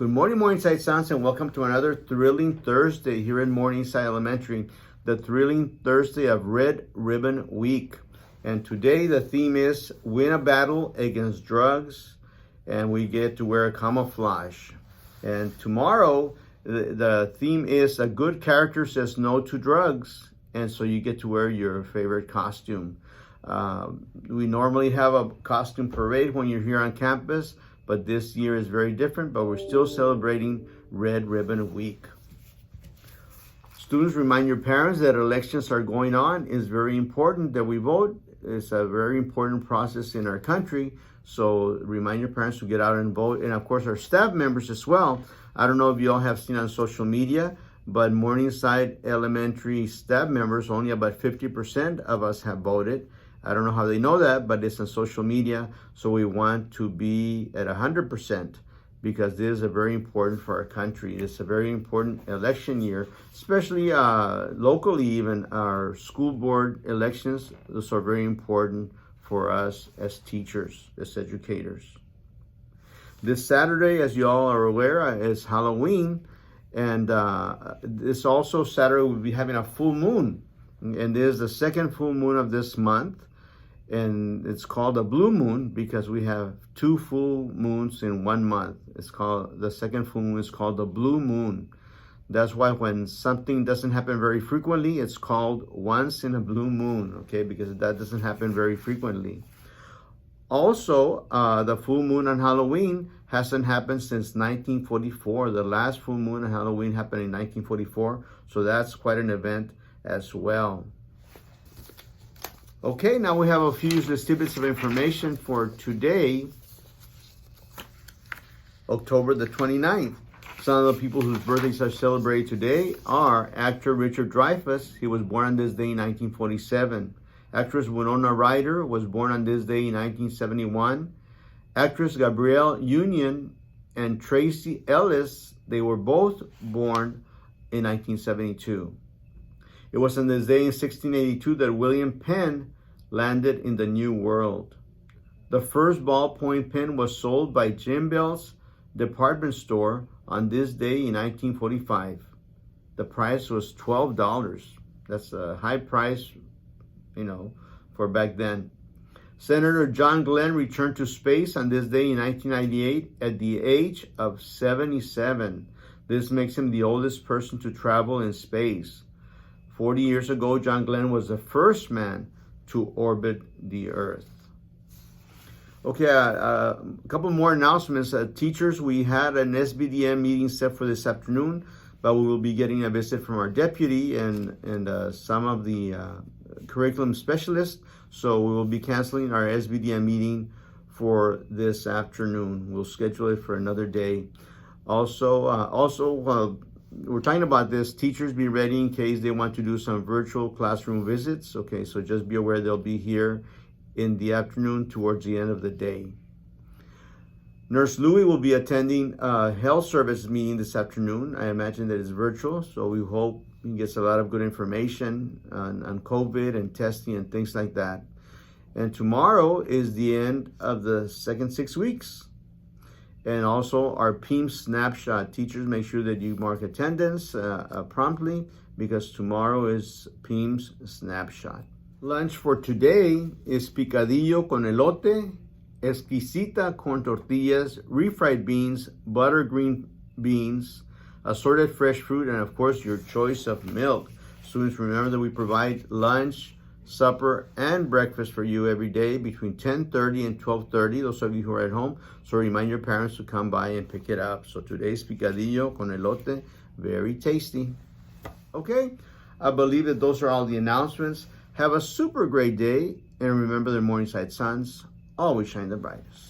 Good morning, Morningside Sons, and welcome to another thrilling Thursday here in Morningside Elementary, the thrilling Thursday of Red Ribbon Week. And today the theme is Win a Battle Against Drugs, and we get to wear a camouflage. And tomorrow the theme is A Good Character Says No to Drugs, and so you get to wear your favorite costume. We normally have a costume parade when you're here on campus, but this year is very different, but we're still celebrating Red Ribbon Week. Students, remind your parents that elections are going on. It's very important that we vote. It's a very important process in our country. So remind your parents to get out and vote. And of course, our staff members as well. I don't know if you all have seen on social media, but Morningside Elementary staff members, only about 50% of us have voted. I don't know how they know that, but it's on social media. So we want to be at 100% because this is very important for our country. It's a very important election year, especially locally, even our school board elections. Those are very important for us as teachers, as educators. This Saturday, as you all are aware, is Halloween. And this also Saturday, we'll be having a full moon. And this is the second full moon of this month. And it's called a blue moon because we have two full moons in 1 month. It's called, the second full moon is called the blue moon. That's why when something doesn't happen very frequently, it's called once in a blue moon, okay? Because that doesn't happen very frequently. Also, the full moon on Halloween hasn't happened since 1944. The last full moon on Halloween happened in 1944. So that's quite an event as well. Okay, now we have a few useless tidbits of information for today, October the 29th. Some of the people whose birthdays are celebrated today are actor Richard Dreyfuss. He was born on this day in 1947. Actress Winona Ryder was born on this day in 1971. Actress Gabrielle Union and Tracy Ellis, they were both born in 1972. It was on this day in 1682 that William Penn landed in the New World. The first ballpoint pen was sold by Jim Bell's department store on this day in 1945. The price was $12. That's a high price, for back then. Senator John Glenn returned to space on this day in 1998 at the age of 77. This makes him the oldest person to travel in space. 40 years ago, John Glenn was the first man to orbit the Earth. Okay, a couple more announcements. Teachers, we had an SBDM meeting set for this afternoon, but we will be getting a visit from our deputy and some of the curriculum specialists. So we will be canceling our SBDM meeting for this afternoon. We'll schedule it for another day. Also, we're talking about this. Teachers, be ready in case they want to do some virtual classroom visits. Okay, so just be aware they'll be here in the afternoon towards the end of the day. Nurse Louie will be attending a health service meeting this afternoon. I imagine that it's virtual, so we hope he gets a lot of good information on COVID and testing and things like that. And tomorrow is the end of the second 6 weeks. And also our PEAM snapshot. Teachers, make sure that you mark attendance promptly because tomorrow is PEAM's snapshot. Lunch for today is picadillo con elote, exquisita con tortillas, refried beans, butter green beans, assorted fresh fruit, and of course your choice of milk. Students, remember that we provide lunch, supper, and breakfast for you every day between 10:30 and 12:30, those of you who are at home. So remind your parents to come by and pick it up. So today's picadillo con elote, very tasty. Okay, I believe that those are all the announcements. Have a super great day, and remember the Morningside Suns always shine the brightest.